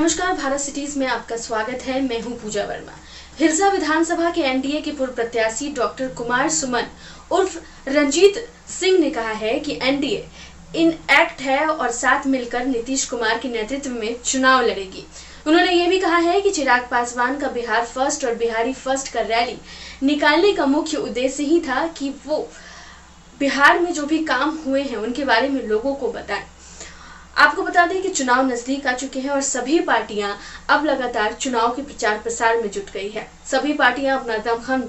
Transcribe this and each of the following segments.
नमस्कार, भारत सिटीज में आपका स्वागत है। मैं हूं पूजा वर्मा। हिरसा विधानसभा के एनडीए के पूर्व प्रत्याशी डॉक्टर कुमार सुमन उर्फ रंजीत सिंह ने कहा है कि एनडीए इन एक्ट है और साथ मिलकर नीतीश कुमार के नेतृत्व में चुनाव लड़ेगी। उन्होंने ये भी कहा है कि चिराग पासवान का बिहार फर्स्ट और बिहारी फर्स्ट का रैली निकालने का मुख्य उद्देश्य ही था कि वो बिहार में जो भी काम हुए हैं उनके बारे में लोगों को बताएं। आपको बता दें कि चुनाव नजदीक आ चुके हैं और सभी पार्टियां अब लगातार चुनाव के प्रचार प्रसार में जुट गई है। सभी पार्टियां अपना दमखम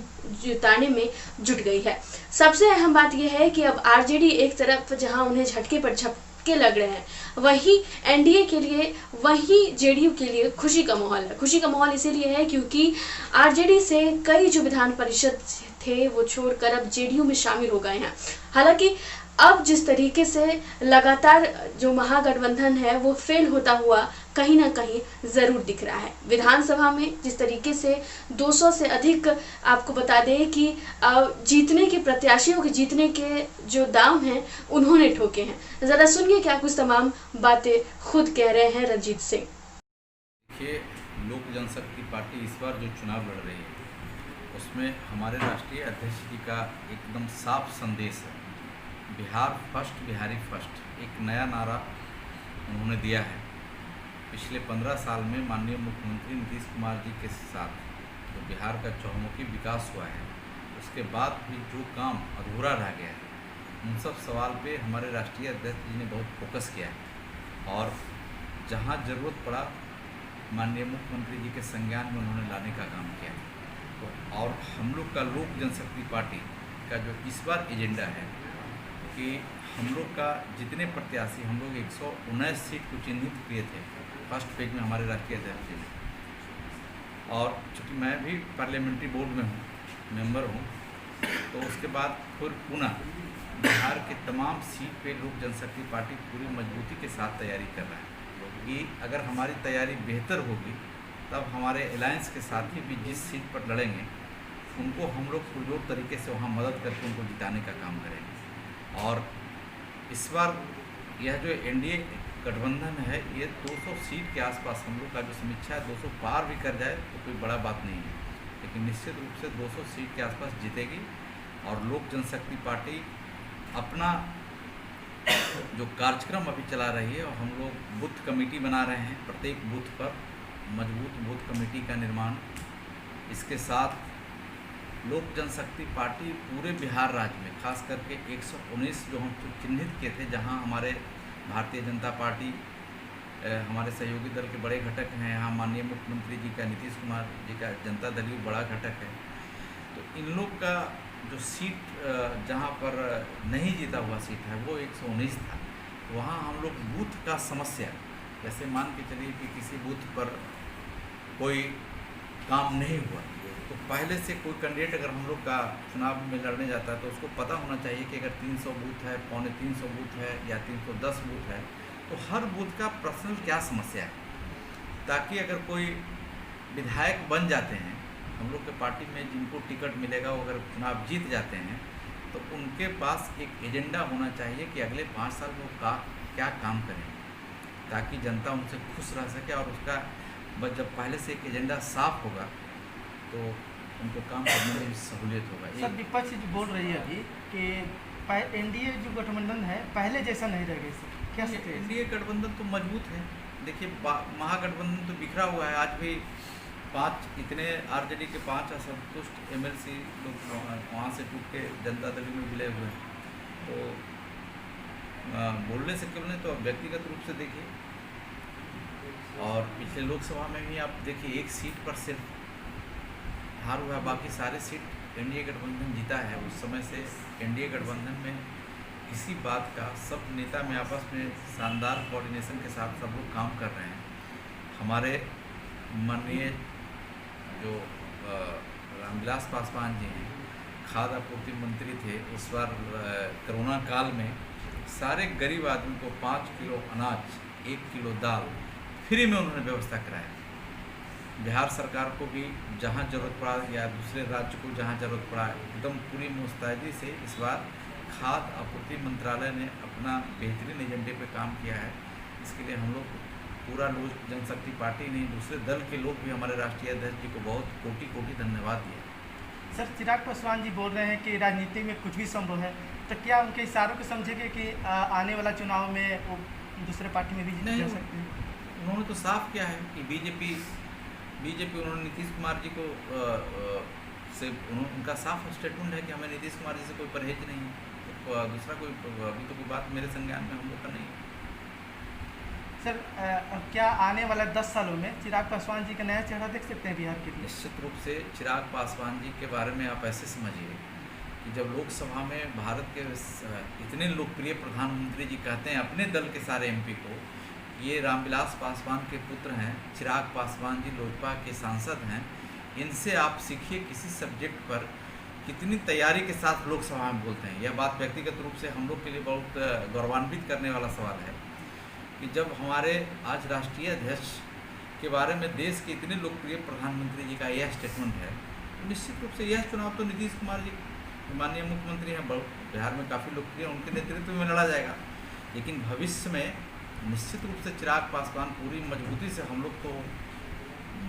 जुटाने में जुट गई है। सबसे अहम बात यह है कि अब आरजेडी एक तरफ जहां उन्हें झटके पर झटके लग रहे हैं, वहीं एनडीए के लिए, वहीं जेडीयू के लिए खुशी का माहौल है। खुशी का माहौल इसीलिए है क्योंकि आरजेडी से कई जो विधान परिषद थे वो छोड़कर अब जेडीयू में शामिल हो गए हैं। हालांकि अब जिस तरीके से लगातार जो महागठबंधन है वो फेल होता हुआ कहीं ना कहीं जरूर दिख रहा है। विधानसभा में जिस तरीके से 200 से अधिक, आपको बता दें कि जीतने के प्रत्याशियों के जीतने के जो दाम हैं उन्होंने ठोके हैं। जरा सुनिए क्या कुछ तमाम बातें खुद कह रहे हैं रंजीत सिंह। देखिए, लोक जनशक्ति पार्टी इस बार जो चुनाव लड़ रही है उसमें हमारे राष्ट्रीय अध्यक्ष जी का एकदम साफ संदेश है। बिहार फर्स्ट, बिहारी फर्स्ट, एक नया नारा उन्होंने दिया है। पिछले 15 साल में माननीय मुख्यमंत्री नीतीश कुमार जी के साथ जो बिहार का चहुमुखी विकास हुआ है, उसके बाद भी जो काम अधूरा रह गया है, उन सब सवाल पे हमारे राष्ट्रीय अध्यक्ष जी ने बहुत फोकस किया है और जहां ज़रूरत पड़ा माननीय मुख्यमंत्री जी के संज्ञान में उन्होंने लाने का काम किया। तो और हम लोग का लोक जनशक्ति पार्टी का जो इस बार एजेंडा है कि हम लोग का जितने प्रत्याशी, हम लोग 119 सीट को चिन्हित किए थे फर्स्ट पेज में हमारे राष्ट्रीय अध्यक्ष जी ने। और चूँकि मैं भी पार्लियामेंट्री बोर्ड में हूँ, मेंबर हूँ, तो उसके बाद फिर पुनः बिहार के तमाम सीट पे लोक जनशक्ति पार्टी पूरी मजबूती के साथ तैयारी कर रहा है कि अगर हमारी तैयारी बेहतर होगी तब हमारे अलायंस के साथी भी जिस सीट पर लड़ेंगे उनको हम लोग पुरजोर तरीके से वहाँ मदद करके उनको जिताने का काम करेंगे। और इस बार यह जो एनडीए गठबंधन है ये 200 सीट के आसपास, हम लोग का जो समीक्षा है 200 पार भी कर जाए तो कोई बड़ा बात नहीं है, लेकिन निश्चित रूप से 200 सीट के आसपास जीतेगी। और लोक जनशक्ति पार्टी अपना जो कार्यक्रम अभी चला रही है और हम लोग बूथ कमेटी बना रहे हैं, प्रत्येक बूथ पर मजबूत बूथ कमेटी का निर्माण। इसके साथ लोक जनशक्ति पार्टी पूरे बिहार राज्य में खास करके 119 जो हम चिन्हित किए थे, जहां हमारे भारतीय जनता पार्टी, हमारे सहयोगी दल के बड़े घटक हैं, यहाँ माननीय मुख्यमंत्री जी का, नीतीश कुमार जी का जनता दल भी बड़ा घटक है। तो इन लोग का जो सीट जहां पर नहीं जीता हुआ सीट है वो 119 था। वहाँ हम लोग बूथ का समस्या, जैसे मान के चलिए कि किसी बूथ पर कोई काम नहीं हुआ तो पहले से कोई कैंडिडेट अगर हम लोग का चुनाव में लड़ने जाता है तो उसको पता होना चाहिए कि अगर 300 बूथ है, 350 बूथ है या 310 बूथ है तो हर बूथ का पर्सनल क्या समस्या है, ताकि अगर कोई विधायक बन जाते हैं हम लोग के पार्टी में, जिनको टिकट मिलेगा वो अगर चुनाव जीत जाते हैं तो उनके पास एक एजेंडा होना चाहिए कि अगले 5 साल वो क्या काम करें, ताकि जनता उनसे खुश रह सके। और उसका बस जब पहले से एक एजेंडा साफ होगा तो उनको काम करने में भी सहूलियत होगा। सर, विपक्ष जो बोल रही है अभी कि एनडीए जो गठबंधन है पहले जैसा नहीं रह गया, क्या एनडीए गठबंधन तो मजबूत है। देखिए, महागठबंधन तो बिखरा हुआ है। आज भी 5 इतने आरजेडी के 5 असंतुष्ट एमएलसी लोग वहाँ से टूट के जनता दल में मिले हुए हैं। तो बोलने से क्यों नहीं, तो व्यक्तिगत रूप से देखिए। और पिछले लोकसभा में भी आप देखिए एक सीट पर सिर्फ हार हुआ, बाकी सारे सीट एनडीए गठबंधन जीता है। उस समय से एनडीए गठबंधन में किसी बात का सब नेता में आपस में शानदार कोऑर्डिनेशन के साथ सब लोग काम कर रहे हैं। हमारे माननीय जो रामविलास पासवान जी हैं, खाद्य आपूर्ति मंत्री थे, उस बार कोरोना काल में सारे गरीब आदमी को 5 किलो अनाज, 1 किलो दाल फ्री में उन्होंने व्यवस्था कराया। बिहार सरकार को भी जहां ज़रूरत पड़ा या दूसरे राज्य को जहां ज़रूरत पड़ा, एकदम पूरी मुस्तैदी से इस बार खाद्य आपूर्ति मंत्रालय ने अपना बेहतरीन एजेंडे पे काम किया है। इसके लिए हम लोग पूरा लोक जनशक्ति पार्टी नहीं, दूसरे दल के लोग भी हमारे राष्ट्रीय अध्यक्ष जी को बहुत कोटि कोटि धन्यवाद दिया। सर, चिराग पासवान जी बोल रहे हैं कि राजनीति में कुछ भी संभव है, तो क्या उनके इशारों को समझेंगे कि आने वाला चुनाव में वो दूसरे पार्टी में भी जा सकते हैं? उन्होंने तो साफ किया है कि बीजेपी उन्होंने नीतीश कुमार जी को उनका साफ स्टेटमेंट है कि हमें नीतीश कुमार जी से कोई परहेज नहीं है। तो दूसरा कोई अभी तो कोई बात मेरे संज्ञान में हम लोग का नहीं है। सर, क्या आने वाले 10 सालों में चिराग पासवान जी का नया चेहरा देख सकते हैं बिहार के लिए? निश्चित रूप से चिराग पासवान जी के बारे में आप ऐसे समझिए कि जब लोकसभा में भारत के इतने लोकप्रिय प्रधानमंत्री जी कहते हैं अपने दल के सारे एमपी को, ये रामविलास पासवान के पुत्र हैं, चिराग पासवान जी लोजपा के सांसद हैं, इनसे आप सीखिए किसी सब्जेक्ट पर कितनी तैयारी के साथ लोकसभा में बोलते हैं। यह बात व्यक्तिगत रूप से हम लोग के लिए बहुत गौरवान्वित करने वाला सवाल है कि जब हमारे आज राष्ट्रीय अध्यक्ष के बारे में देश के इतने लोकप्रिय प्रधानमंत्री जी का यह स्टेटमेंट है, तो निश्चित रूप से यह चुनाव तो नीतीश कुमार जी माननीय मुख्यमंत्री हैं, बिहार में काफ़ी लोकप्रिय, उनके नेतृत्व में लड़ा जाएगा। लेकिन भविष्य में निश्चित रूप से चिराग पासवान पूरी मजबूती से हम लोग तो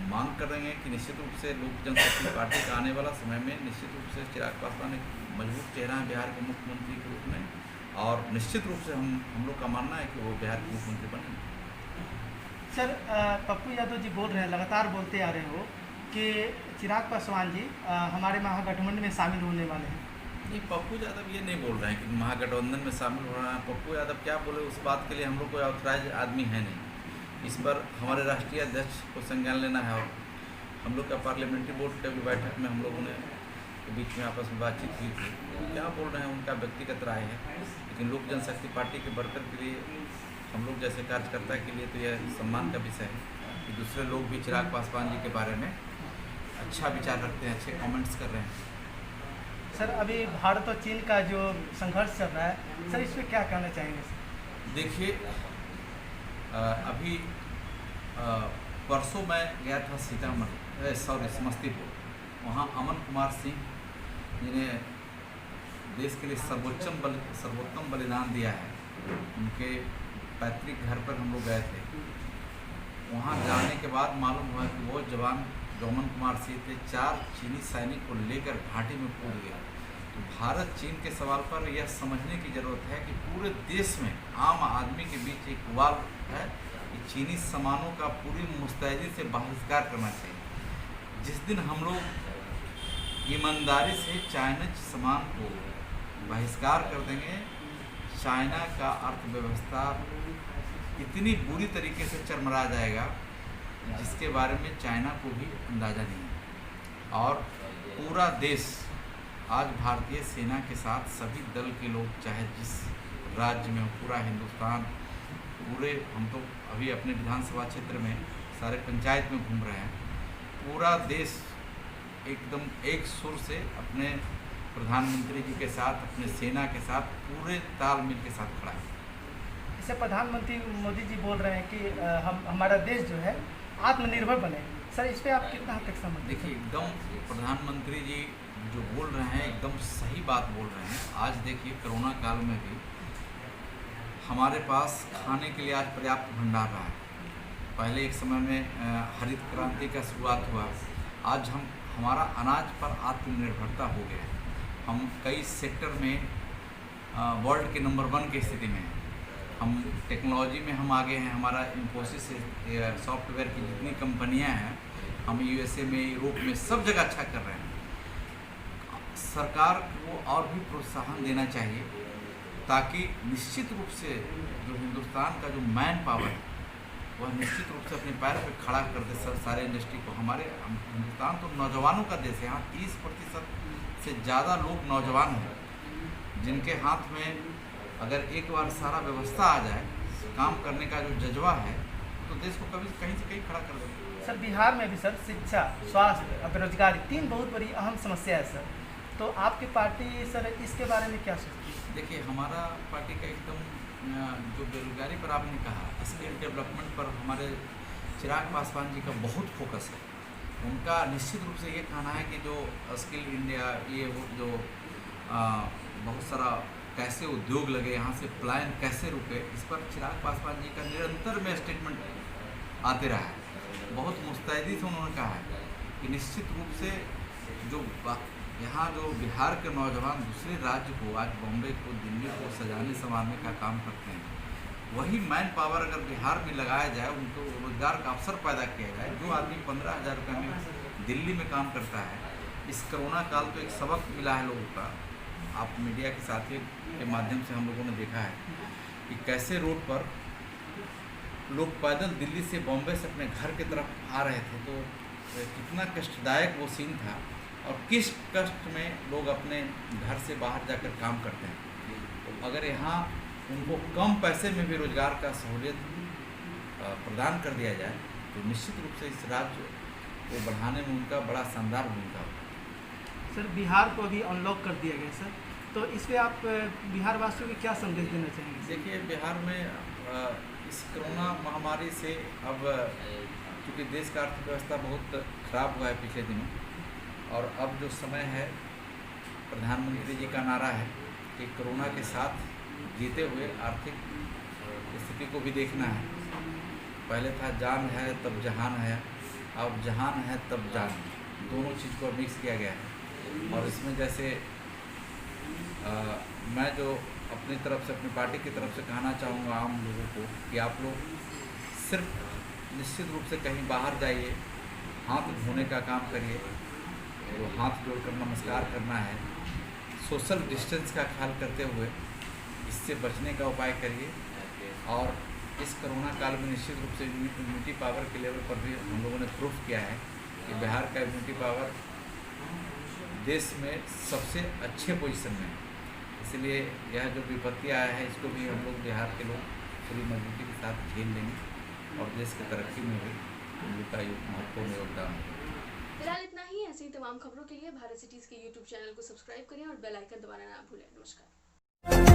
मांग कर रहे हैं कि निश्चित रूप से लोक जनशक्ति पार्टी का आने वाला समय में निश्चित रूप से चिराग पासवान एक मजबूत चेहरा है बिहार के मुख्यमंत्री के रूप में, और निश्चित रूप से हम लोग का मानना है कि वो बिहार के मुख्यमंत्री बनेंगे। सर, पप्पू यादव जी बोल रहे हैं, लगातार बोलते आ रहे हो कि चिराग पासवान जी हमारे महागठबंधन में शामिल होने वाले हैं। नहीं, पप्पू यादव ये नहीं बोल रहे हैं कि महागठबंधन में शामिल हो रहा है। पप्पू यादव क्या बोले उस बात के लिए हम लोग कोई ऑथराइज आदमी है नहीं। इस पर हमारे राष्ट्रीय अध्यक्ष को संज्ञान लेना है, और हम लोग का पार्लियामेंट्री बोर्ड की बैठक में हम लोगों ने के बीच में आपस में बातचीत हुई थी। क्या बोल रहे हैं उनका व्यक्तिगत राय है, लेकिन लोक जनशक्ति पार्टी के वर्कर के लिए, हम लोग जैसे कार्यकर्ता के लिए तो यह सम्मान का विषय है कि दूसरे लोग भी चिराग पासवान जी के बारे में अच्छा विचार रखते हैं, अच्छे कमेंट्स कर रहे हैं। सर, अभी भारत और चीन का जो संघर्ष चल रहा है, सर इस पर क्या कहना चाहेंगे? देखिए, अभी परसों मैं गया था समस्तीपुर, वहाँ अमन कुमार सिंह जिन्हें देश के लिए सर्वोत्तम बलिदान दिया है, उनके पैतृक घर पर हम लोग गए थे। वहाँ जाने के बाद मालूम हुआ कि वो जवान जो अमन कुमार सिंह थे 4 चीनी सैनिक को लेकर घाटी में कूद गया। तो भारत चीन के सवाल पर यह समझने की ज़रूरत है कि पूरे देश में आम आदमी के बीच एक उबाल है कि चीनी सामानों का पूरी मुस्तैदी से बहिष्कार करना चाहिए। जिस दिन हम लोग ईमानदारी से चाइनीज सामान को बहिष्कार कर देंगे, चाइना का अर्थव्यवस्था इतनी बुरी तरीके से चरमरा जाएगा जिसके बारे में चाइना को भी अंदाज़ा नहीं है। और पूरा देश आज भारतीय सेना के साथ सभी दल के लोग, चाहे जिस राज्य में हो, पूरा हिंदुस्तान, पूरे, हम तो अभी अपने विधानसभा क्षेत्र में सारे पंचायत में घूम रहे हैं, पूरा देश एकदम एक सुर से अपने प्रधानमंत्री जी के साथ, अपने सेना के साथ पूरे तालमेल के साथ खड़ा है। इससे प्रधानमंत्री मोदी जी बोल रहे हैं कि हमारा देश जो है आत्मनिर्भर बने। सर, इस पर आप कितना हद तक समझते हैं? देखिए, एकदम प्रधानमंत्री जी जो बोल रहे हैं एकदम सही बात बोल रहे हैं। आज देखिए, कोरोना काल में भी हमारे पास खाने के लिए आज पर्याप्त भंडार रहा है। पहले एक समय में हरित क्रांति का शुरुआत हुआ, आज हमारा अनाज पर आत्मनिर्भरता हो गया है। हम कई सेक्टर में वर्ल्ड के नंबर 1 की स्थिति में हैं। हम टेक्नोलॉजी में हम आगे हैं। हमारा इन्फोसिस सॉफ्टवेयर की जितनी कंपनियां हैं, हम यूएसए में, यूरोप में, सब जगह अच्छा कर रहे हैं। सरकार को और भी प्रोत्साहन देना चाहिए ताकि निश्चित रूप से जो हिंदुस्तान का जो मैन पावर है वह निश्चित रूप से अपने पैर पर खड़ा कर दे सारे इंडस्ट्री को। हिंदुस्तान तो नौजवानों का देश है। यहाँ 30% से ज़्यादा लोग नौजवान हैं जिनके हाथ में अगर एक बार सारा व्यवस्था आ जाए, काम करने का जो जज्बा है, तो देश को कभी कहीं से कहीं खड़ा कर देगा। सर, बिहार में भी सर शिक्षा, स्वास्थ्य और बेरोजगारी 3 बहुत बड़ी अहम समस्या है सर, तो आपकी पार्टी सर इसके बारे में क्या सोचती है? देखिए, हमारा पार्टी का एकदम जो बेरोजगारी पर आपने कहा, स्किल डेवलपमेंट पर हमारे चिराग पासवान जी का बहुत फोकस है। उनका निश्चित रूप से ये कहना है कि जो स्किल इंडिया, ये वो जो बहुत सारा कैसे उद्योग लगे, यहाँ से पलायन कैसे रुके, इस पर चिराग पासवान जी का निरंतर में स्टेटमेंट आते रहा है। बहुत मुस्तैदी से उन्होंने कहा है कि निश्चित रूप से जो यहाँ जो बिहार के नौजवान दूसरे राज्य को, आज बॉम्बे को, दिल्ली को सजाने संवारने का काम करते हैं, वही मैन पावर अगर बिहार में लगाया जाए, उनको रोजगार का अवसर पैदा किया जाए। जो आदमी 15,000 रुपये में दिल्ली में काम करता है, इस कोरोना काल तो एक सबक मिला है लोगों का। आप मीडिया के साथी के माध्यम से हम लोगों ने देखा है कि कैसे रोड पर लोग पैदल दिल्ली से बॉम्बे से अपने घर की तरफ आ रहे थे, तो कितना कष्टदायक वो सीन था और किस कष्ट में लोग अपने घर से बाहर जाकर काम करते हैं। तो अगर यहाँ उनको कम पैसे में भी रोजगार का सहूलियत प्रदान कर दिया जाए तो निश्चित रूप से इस राज्य को बढ़ाने में उनका बड़ा शानदार भूमिका होगा। सर, बिहार को अभी अनलॉक कर दिया गया सर, तो इस पर आप बिहार वासियों को क्या संदेश देना चाहेंगे? देखिए, बिहार में इस कोरोना महामारी से अब क्योंकि देश का अर्थव्यवस्था बहुत खराब हुआ है पिछले दिनों, और अब जो समय है, प्रधानमंत्री जी का नारा है कि कोरोना के साथ जीते हुए आर्थिक स्थिति को भी देखना है। पहले था जान है तब जहान है, अब जहान है तब जान, दोनों चीज़ को मिक्स किया गया है। और इसमें जैसे मैं जो अपनी तरफ से, अपनी पार्टी की तरफ से कहना चाहूँगा आम लोगों को कि आप लोग सिर्फ निश्चित रूप से कहीं बाहर जाइए, हाथ धोने का काम करिए, तो हाथ जोड़कर नमस्कार करना है, सोशल डिस्टेंस का ख्याल करते हुए इससे बचने का उपाय करिए। और इस कोरोना काल में निश्चित रूप से इम्यूनिटी पावर के लेवल पर भी हम लोगों ने प्रूफ किया है कि बिहार का इम्यूनिटी पावर देश में सबसे अच्छे पोजीशन में है। इसलिए यह जो विपत्ति आया है, इसको भी हम लोग बिहार के लोग पूरी मजबूती के साथ झेल लेंगे और देश की तरक्की में भी उनका महत्वपूर्ण योगदान होगा। फिलहाल इतना ही। ऐसी तमाम खबरों के लिए भारत सिटीज के YouTube चैनल को सब्सक्राइब करें और बेल आइकन दबाना ना भूलें। नमस्कार।